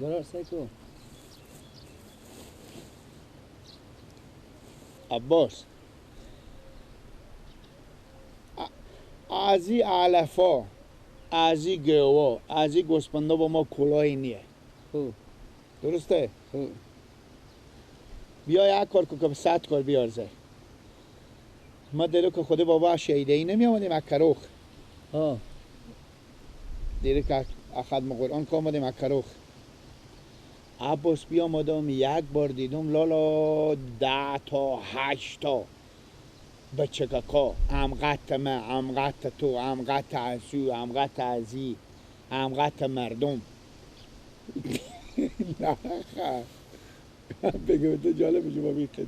برار سایکو عباس ازی علفا ازی گوا ازی گوسپندا با ما کلاهی نیه خوب درسته؟ خوب بیا یک کار که به 100 کار بیارزه ما دیره که خود بابا شهیده ای نمی آمدیم اکروخ ها دیره که اخد قرآن که آمدیم اکروخ عباس بیا آمدم یک بار دیدم لالا 10 تا 8 تا بچه که امقت من امقت تو امقت ازو امقت ازی امقت مردم نه بگه تو جالب میشه با بیخدی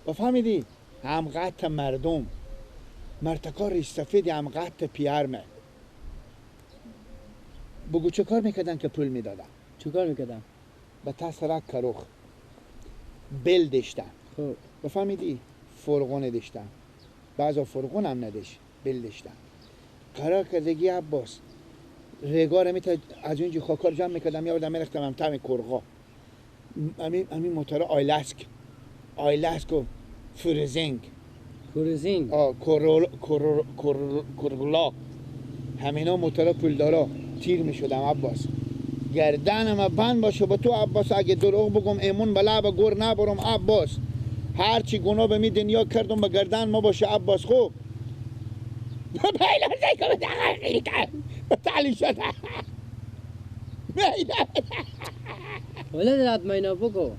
و فهمیدی امقت مردم مرتکا ریش سفید امقت پیرمه بگو چه کار میکردن که پول میدادن چه کار میکردم؟ به تسرک کروخ بل دشتن خوب بفهمیدی فرغون دشتن بعضا فرغون هم ندش بل دشتن قرار کردگی عباس ریگار میتا از اونجی خاکار جمع میکردم میاردم میرختم هم تم کرغا امی موتور آیلسک و فرزنگ کورزینگ کرغلا همینا موتور پولدارا تیر میشدم عباس گردنم بند باشه با تو عباس اگه دروغ بگم ایمون بلا به گور نبرم عباس هرچی گناه به می دنیا کردم به گردن ما باشه عباس خوب بیلا زیکو به دقیقیتم تعلی شده ولی درد مینا بگو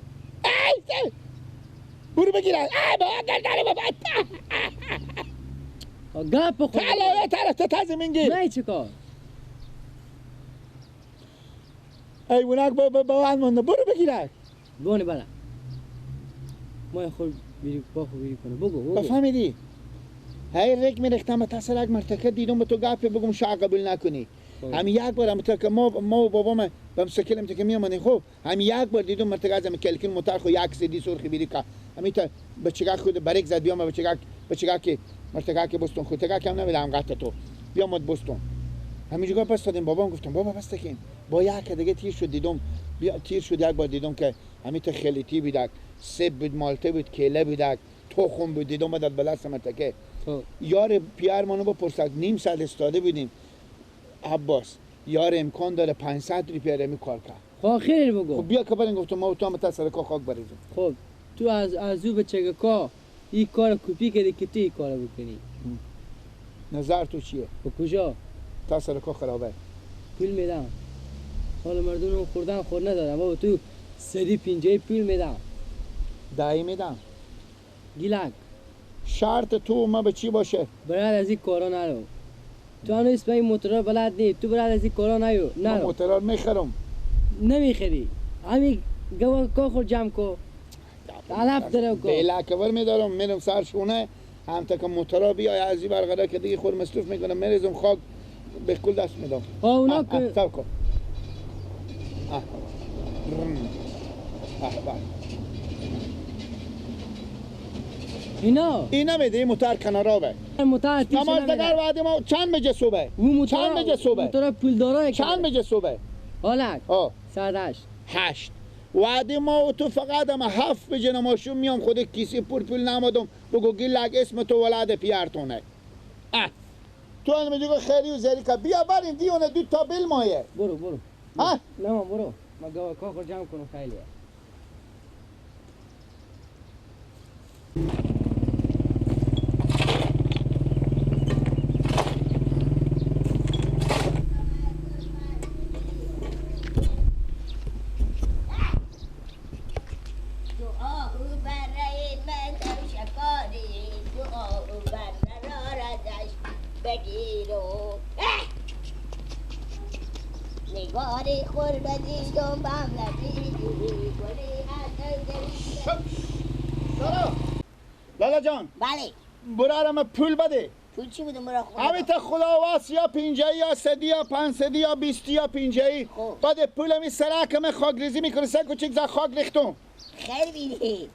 برو بگیرن با گردن بابا گپ بخور تعالی طرف تا تزمین گیر نه چه کار؟ ایونک با هم مونده برو بگیرن بونه بله ما خود بیری باخو بیری کنه بگو بفهمیدی هی ریک میرختم تسرک مرتکه دیدم به تو گپی بگم شا قبول نکنی همین یک بار هم که ما و بابام به مسکلم که میامدیم خب همین یک بار دیدم مرتکه از همین کلکین موتر خو یک سدی سرخی بیری که همین تا بچگاه خود بریک زد بیام بچگاه که مرتکه که بستون خود تگاه کم نمیدم قطع تو بیام بستون همین جگاه بس دادیم بابام گفتم بابا بس تکین با یک دیگه تیر شد دیدم تیر شد یک بار دیدم که همین تا خلیتی بیدک سب بود مالته بود کله بیدک تخم بود دیدم مدد بلست مرتکه یار پیار منو بپرسد نیم ساعت استاده بودیم عباس یار امکان داره 500 ریپیر می کار کرد خب خیلی بگو خب بیا که برین گفتم ما و تو هم تسر که خاک بریزم خب تو از او بچه که این کار کپی کردی که تو این کار بکنی نظر تو چیه؟ و کجا؟ تسر که خرابه پول میدم حالا مردم خوردن خور ندارم بابا تو سری پینجه پول میدم دایی میدم گیلک شرط تو ما به چی باشه؟ برای از این کارا نرو تو هنو اسم این موتورا بلد نی تو برای از این کارا نرو من موتورا میخرم نمیخری همین گواه که خود جمع کو علف داره کو بیله کبر میدارم میرم سر شونه هم تا که موتورا بیای از این برقرار که دیگه خود مصروف میکنم میریزم خاک به کل دست میدم اونا که سب کن اینا میده این موتور کنارابه موتور تیشه نمازدگر وعده ما چند بجه صبح چند بجه صبح موتور پول داره چند بجه صبح حالا آه 8 8 وعده ما و تو فقط هم 7 بجه نماشون میام خود کیسی پول نمادم بگو گیلک اسم تو ولاد پیارتونه تو هم میگو خیلی و زری که بیا برین دیونه دو تا بیل مایه برو ها نه من برو ما گواه که خود جمع کنم خیلیه نگاری خور بدیدم بام لبیدی لالا جان بله برارم پول بده پول چی بودم برا خود همین تا خداواس یا 50 یا 100 یا 500 یا 20 یا 50 خب. بعد پول می سرکم خاک ریزی میکنه سر کوچیک ز خاک ریختم خیلی بیدی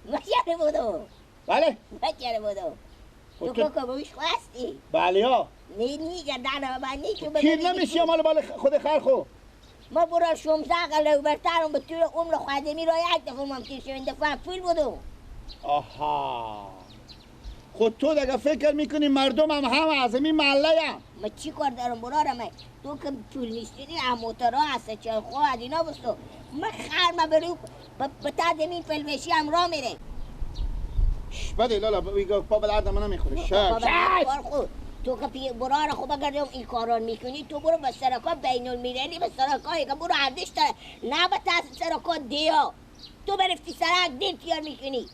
مکره بودم بله مکره بودم تو خب تو- که بویش خواستی بله ها گردن من نی که کیر نمیشی مال بال خود خر خو ما برا شمسه قلو برترم به طور عمر خادمی را یک دفعه ممکن شو این دفعه پول بودو. آها خود تو دیگه فکر میکنی مردم هم از این محله هم ما چی کار دارم برارم تو که پول نیستی هم موتورا هسته چه خواه اینا بستو ما خر ما برو به تا زمین پلوشی هم را میره بده لالا بگو پا به درد من نمیخوره تو که برار خوب اگر این کاران میکنی تو برو به سرکا بین المللی به سرکایی که برو عرضش داره نه به تاس سرکا دیا تو برفتی سرک دیر تیار میکنی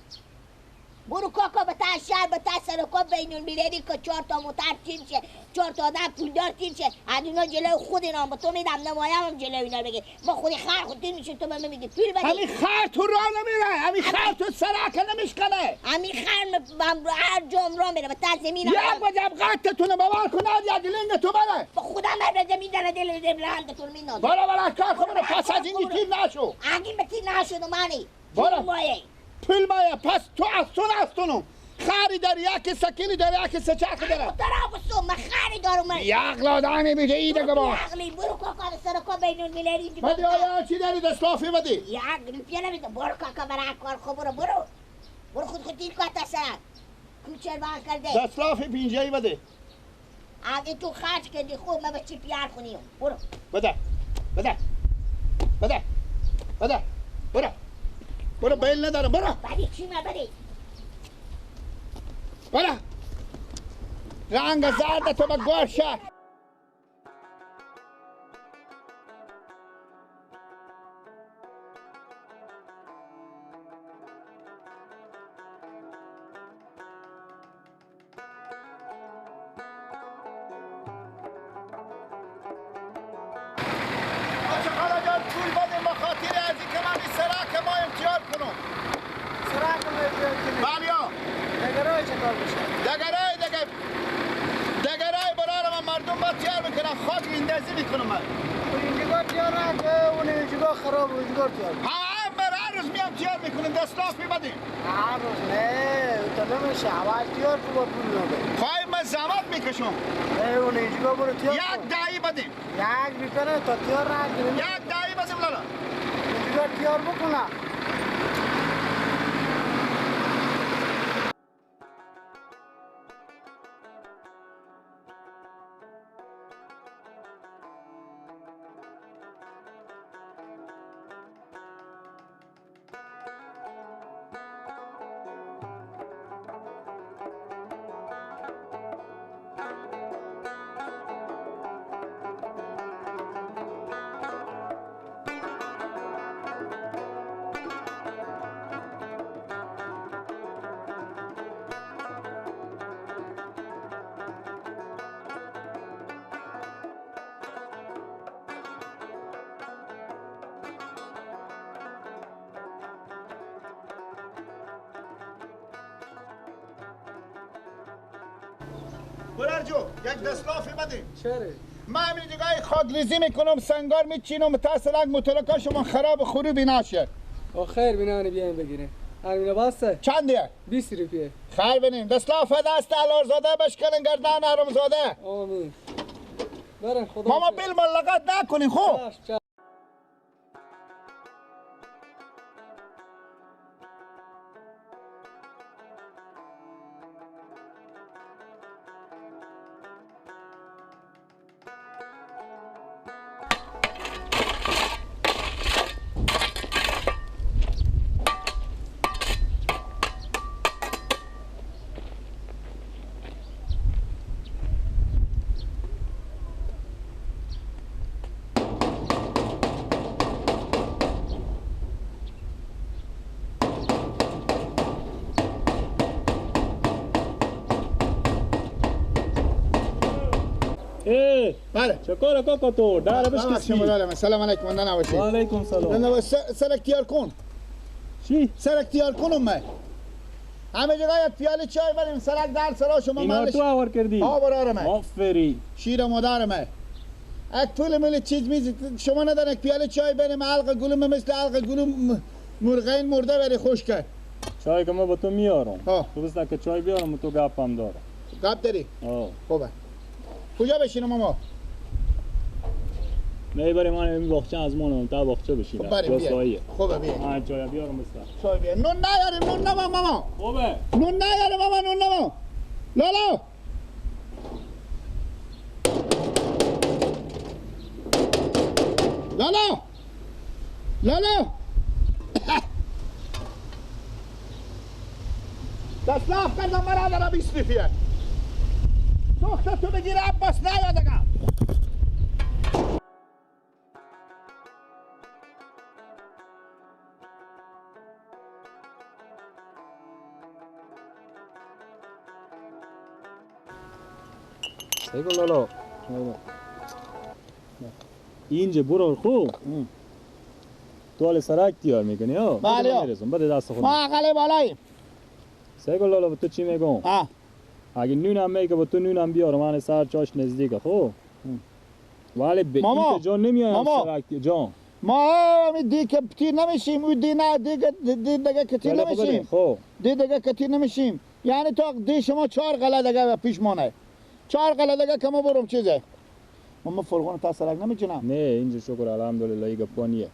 برو کاکا به تا شهر به تا سرکا بین المللی که 4 تا موتر تیم شه 4 تا آدم پولدار تیم شه از اونا جلوی خود اینا به تو میدم نمایم هم جلوی اینا بگه ما خودی خر خود تیم میشه تو به من میگه پول بدی همین خر تو راه نمیره همین خر تو سرک نمیشکنه همین خر هر جام را میره به تا زمین یک وجب قطتونه بوار کنه یک لنگ تو بره با خدا من به زمین داره دل بلندتون میندازه برا کار کنه پس از این تیر نشو اگه به تیر نشد منی برا مایه پول مایه پس تو از تونم خری داری یک سکیلی داری یک سچک داره بسو من خری دارم من یک لادانی بیده ایده گبا عقلی برو کاکا سرکا بین المللی بدی آیا چی داری دستلافی بدی یک روپیه نمیده برو کاکا برای کار خوب برو خود تیر کاتا سرک کوچر بان کرده دستلافی پینجایی بده اگه تو خرج کردی خوب من به چی پیار کنیم برو بده برو بیل ندارم برو بدی چی من بدی برو رنگ زرد تو به گوشه دگرای برای من مردم با تیار میکنم خاک اندازی میکنم من اینجا تیار نکه اون اینجا خراب اینجا تیار هر روز میام تیار میکنم دستلاف میبدیم هر روز نه تو نمیشه اول تیار تو با پول نده خواهی من زحمت میکشم اون اینجا برو تیار یک دایی بدیم یک میکنه تا تیار نکنیم یک دایی بدیم لالا اینجا تیار بکنه برارجو یک دستلافی بدیم چرا؟ من همین جگای خاکریزی میکنم سنگار میچینم متأصلا موتورکا شما خراب خروبی نشه خیر بینانی بیاین بگیرین همین باسته چنده 20 روپیه خیر بینیم دستلاف دست علارزاده بشکنن گردن حرامزاده آمین برن خدا ماما بیل ملقات نکنین خوب بله شکر کاکا تو داره بشکستی سلام علیکم من نباشی و علیکم سلام سر اختیار کن چی؟ سر اختیار کنم من همه جگه یک پیاله چای بریم سرک در سرا شما اینا تو آور کردی؟ براره من آفری شیر مادر من یک پول ملی چیز میز شما ندارن یک پیاله چای بریم حلقه گلوم مثل حلقه گلوم مرغین مرده بری خوش کرد چای که ما با تو میارم ها تو بسته که چای بیارم و تو گپ هم دارم گپ داری؟ آه خوبه کجا بشینم ماما؟ میبریم من این باغچه از مانم تا باغچه بشینم. خب بریم بیا. سایه. خوبه بیا. من چای بیارم بسته. چای بیا. نون نیاریم نون نما ماما. خوبه. نون نیاریم ماما نون نما. لالا. لالا. لالا. دستلاف کردم برادر 20 روپیه. سوخت تو بگیره عباس نیادگم. سیگو لالا. اینجا برو خوب. تو حال سرک تیار میکنی ها؟ بله. میرسم بده دست خودم. ما عقل بالاییم. سیگو لالا تو چی میگم؟ اگه نونم میگه با تو نونم بیار من سر چاش نزدیکه خب. ولی به ماما. این جا نمیایم ماما. سرک جان. ما دی که پتیر نمیشیم و دی نه دیگه کتیر نمیشیم. خب. دیگه کتیر نمیشیم. یعنی تو دی شما 4 قله دیگه پیش مانه. 4 قله دیگه که ما برم چیزه. ما فرغون تا سرک نمیچینم. نه اینجا شکر الحمدلله ای گپانیه.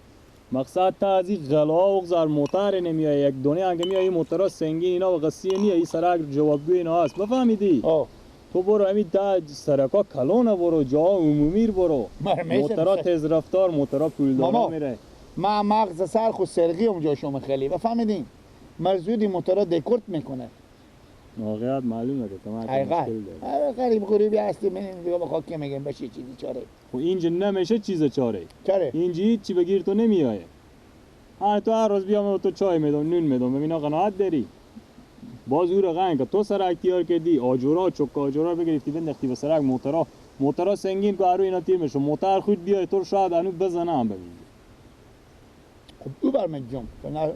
مقصد تا از این غلا و غزار موتر نمیای یک دونه اگه میای موترها سنگین اینا و قصیه نیه این سرک جوابگو اینا هست بفهمیدی؟ تو برو همین تا سرکا کلونه برو جا عمومی برو موترها تیز رفتار موترها پولدارا میره. ما مغز سر خود سرقی اونجا شما خیلی بفهمیدین؟ مرزودی موترها دکورت میکنه. واقعیت معلومه که تمام مشکل داره. غریب غریبی هستی من دیگه با خاک میگم بشه چیزی چاره. خب اینجا نمیشه چیز چاره. چاره؟ اینجا هیچی بگیر تو نمیایه. تو هر روز بیام تو چای میدم نون میدم ببینا قناعت داری. باز او رقم که تو سرک تیار کردی آجورا چوک آجورا بگرفتی بندختی به سرک موترها سنگین که هر اینا تیر میشه موتر خود بیای تو شاید انو بزنه هم ببینی. خب او بر من جون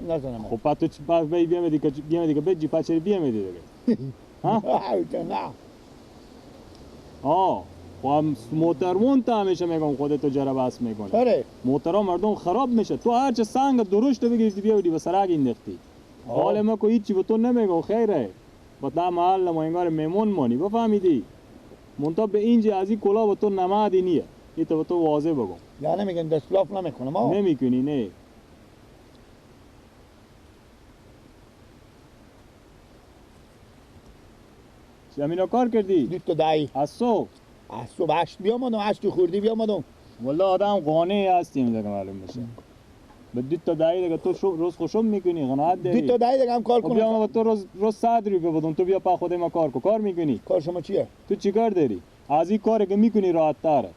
نزنم. خب پس تو پس بیام دیگه بجی پچری بیام دیگه. ها؟ نه. خب موترمون تا همیشه میگم خودتو جرا بس میکنی. آره. موترها مردم خراب میشه. تو هر چه سنگ درشت بگیری بیای به سرک انداختی. حال ما که هیچی به تو نمیگم خیره. با تا محل ما انگار میمون مانی بفهمیدی؟ منتها به اینجا از این کلا به تو نمادی نیه. این تو به تو واضح بگم. یعنی میگن دستلاف نمیکنم ها؟ نمیکنی نه. چمینا کار کردی؟ دید تو دایی. از صبح 8 بیامدم 8 خوردی بیامدم. والله آدم قانع هستیم دیگه معلوم میشه. به دید تا دایی دیگه تو روز خوشم میکنی قناعت داری. دید تا دایی دیگه هم کار کنم. بیا ما تو روز 100 روپیه بدم تو بیا پا خود ما کار میکنی. کار شما چیه؟ تو چی کار داری؟ از این کاری که میکنی راحت تره.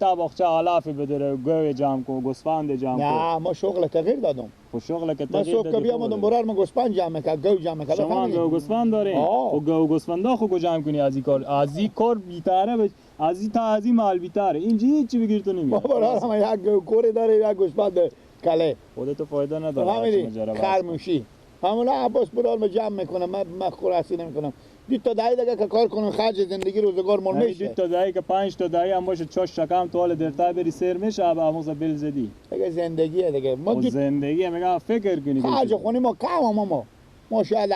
تا باغچه علافی بدره گوی جمع کو گوسفند جمع کو. نه ما شغل تغییر دادم. خب شغل که من تغییر صبح که بیامدم برار من گوسفند جمع کرد گو جمع کرد. شما گو گوسفند دارین؟ خب گو گوسفندا خو جمع کنی از این کار بیتره از این تا از این مال بیتره اینجا هیچی بگیر تو نمیاد. ما برار هم یک گو کوری داره یک گوسفند کله. خودت فایده نداره. همین خرموشی. همون عباس برار من جمع میکنم من خوراسی نمیکنم. دید تا دایی دیگه که کار کنم خرج زندگی روزگار مون میشه. دید تا دایی که 5 تا دایی هم باشه چاش شکم تو حال درتا بری سر میشه اب اموز بل زدی. دیگه زندگیه دیگه. ما زندگی میگم فکر کنی. خرج خونی ما کم ما شاید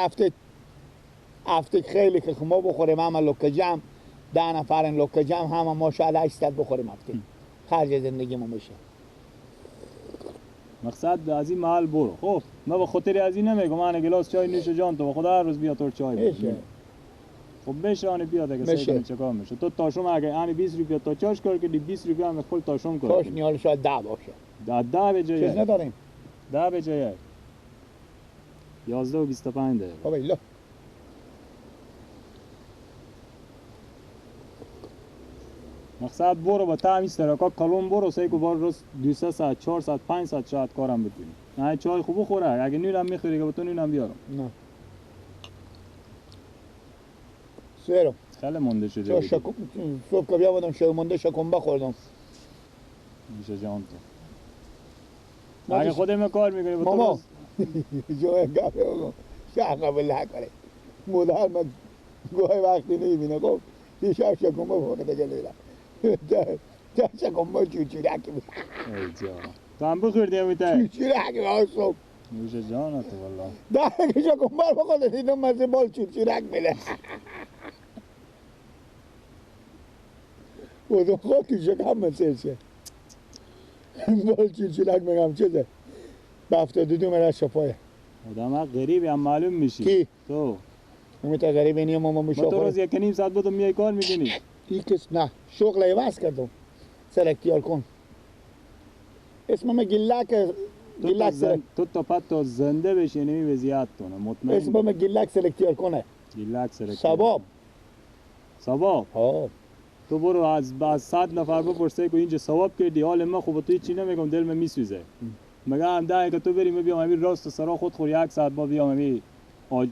هفته خیلی که ما بخوریم هم لوکه جمع 10 نفر لوکه جمع هم ما شاید 800 بخوریم هفته. خرج زندگی ما میشه. مقصد از این محل برو. خب من به خاطر از این نمیگم من گلاس چای نوش جان تو خدا هر روز بیا تو چای میشه. خب بشه آن بیا دیگه سه چیکار میشه تو تاشم اگه آن 20 روپیه تا چاش کار کردی 20 روپیه هم خود تاشم کار تاش نیال شاید 10 باشه 10 به جای چیز نداریم 10 به جای 11 و 25 دقیقه خب ایلا مقصد برو با تعمی سرکا کلون برو سه کو بار روز 200 ساعت 4 ساعت 5 ساعت شاید کارم بکنی نه چای خوب خوره اگه نونم میخوری که تو نونم بیارم نه سیرم خیلی مونده شده صبح که بیامدم شو مونده شکمبه خوردم میشه جان تو اگه خودم کار میکنی با ماما جوه گفه بگم شاقه بالله کنه مدار من گوه وقتی نمیبینه خب یه شب شکمبه بخونه دیگه لیلا تا شکمبه چوچورک ای جان تو هم بخوردی امیتای چوچورک به صبح میشه جان تو والله ده که شکمبه بخونه دیدم مزه بال چوچورک میله بودم خاکی شکم من سرشه بال چلچلک میگم چیزه به 72 مرا شفایه آدم ها غریبی هم معلوم میشی کی؟ تو امیت غریبی نیم اما ما تو روز مشاخره 1.5 ساعت بودم میای کار میکنی این کس نه شغل ایواز کردم سلکتیار کن اسمم گلاک گلاک سلک تو تا پت تا زنده بشی نمی وضعیت تونه مطمئن اسمم گلاک سلکتیار کنه گیلک سرک سباب ثواب ها تو برو از 100 نفر بپرسه که اینجا ثواب کردی حال من خوب تو چی نمیگم دل من میسوزه مگم ده که تو بریم بیام همین راست سرا خود خور 1 ساعت با بیام همین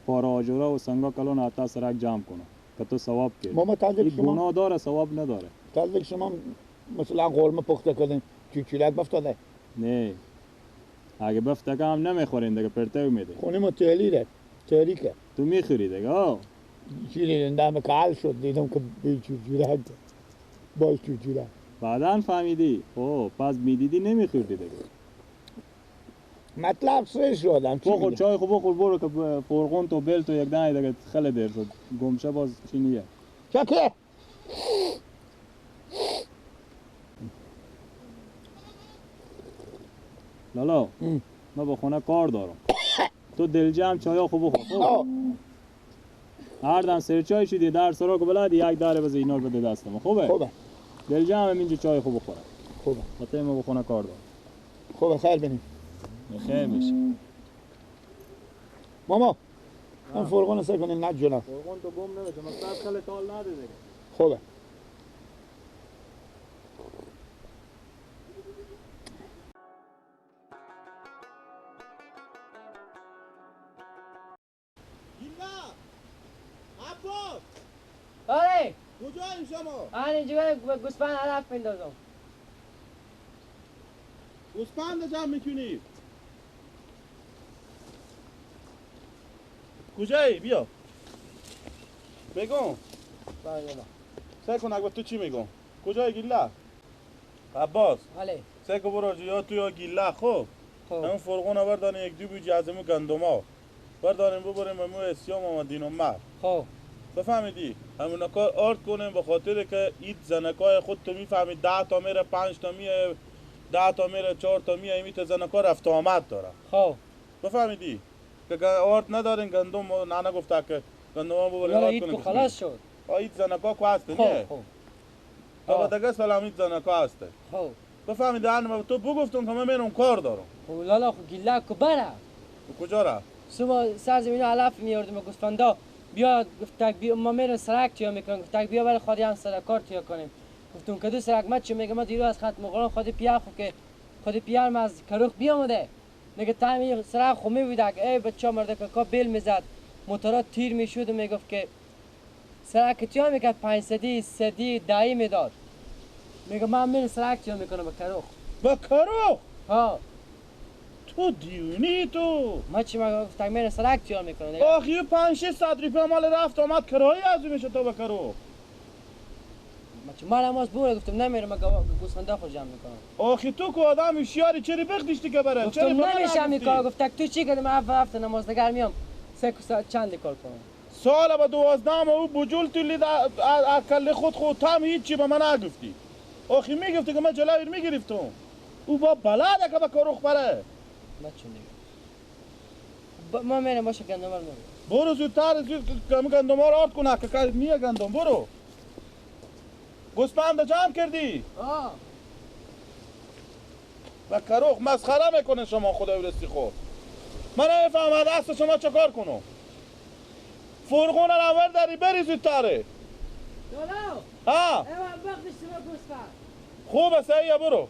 پارا آجورا و سنگا کلون حتی سرک جمع کنه که تو ثواب کردی ماما تازه این شما گناه داره ثواب نداره تازه شما مثلا قرمه پخته کردین چلچلک بافتاده نه اگه بفتگه هم نمیخورین دیگه پرتو میده خونی ما تحلیره تحریکه تو میخوری دیگه آه چیلی دندم کال شد دیدم که بی چلچلک باش چلچلک بعداً فهمیدی او پس میدیدی نمیخوردی دیگه مطلب سوی شدم چی بخور میگم چای خوب بخور برو که فرغون تو بل تو یک دانه دیگه خیلی دیر شد گمشه باز چی نیه چکه لالا من با خونه کار دارم تو دل جمع چایا خوب بخور خب؟ هر دم سر چای شدی در سراغ بلادی یک داره بذار اینا رو بده دستم خوبه خوبه دل جمع اینجا چای خوب بخوره خوبه حتی ما با خونه کار دارم خوبه خیر بینیم خیر میشه ماما اون فرقان سر کنین نه جنا فرغون تو گم نمیشه مثلا خیلی تال نده دیگه خوبه آره کجایی شما؟ آن اینجا گوسفند علف بندازم گوسفند جمع میکنی؟ کجایی؟ بیا بگم سعی کن اگه تو چی میگم کجای گیله؟ عباس بله سعی کن برو یا تو یا گیله خب خب همون فرقون برداریم یک دو بیجی از همون گندم ها برداریم ببریم همون اسیام و دینم مرد خب بفهمیدی؟ همون کار آرد کنیم به خاطر که این زنکای خود تو میفهمید 10 تا میره 5 تا میره 10 تا میره 4 تا میره این زنکا رفت و آمد داره خب بفهمیدی؟ که آرد ندارین گندم نه گفته که گندم ها ببریم لالا آرد ایت کنیم کو خلاص شد این زنکا کو هسته خب نه؟ خب تا بدگه سلام این زنکا هسته خب بفهمیدی؟ من تو بگفتم که من میرم کار دارم خب لالا خب گیله کو بره تو کجا رفت؟ صبح سرزمین علف میاردم گوسفندا بیا گفتک بیا ما میرم سرک تیا میکنم گفتک بیا برای خودی هم سرکار تیا کنیم گفتم که دو سرک مت چه میگه ما دیرو از ختم قرآن خودی پیار خو که خودی پیار از کروخ بیامده میگه تامی سرک خو میویده که ای بچه مرده که کا بیل میزد موتورات تیر میشود و میگفت که سرک تیا میکرد 500 سدی دایی میداد میگه من میرم سرک تیا میکنم به کروخ با کارو ها تو دیونی تو ما چی ما گفتم میرم سرک تیا میکنم آخی 5-6 ساعت روپیه مال رفت آمد کرایی از میشه تو بکرو من هم از بوره گفتم نمیرم گوسفندا خود جمع میکنم آخی تو که آدم هوشیاری چرا بخدیشتی که بره چرا گفتم به من نمیشم این نگفتی؟ کار گفتک تو چی کردی من اول هفته نمازدگر میام 3 ساعت چند کار کنم سال با 12 او بجول تو لید اکل خود تام هیچی به من نگفتی آخی میگفتی که من جلوی میگرفتم او با بلده که به کاروخ بره من چون دیگه ما میرم باشه گندم رو برو زودتر گندم ها رو آرد کنه که نیه گندم برو گوسفند جمع کردی آه و کروخ مسخره میکنه شما خدا برستی خود من نمیفهمم دست شما چه کار کنم فرغون رو داری بری زودتره لالا ها ایوان بخشش ما گوسفند خوبه سعیه برو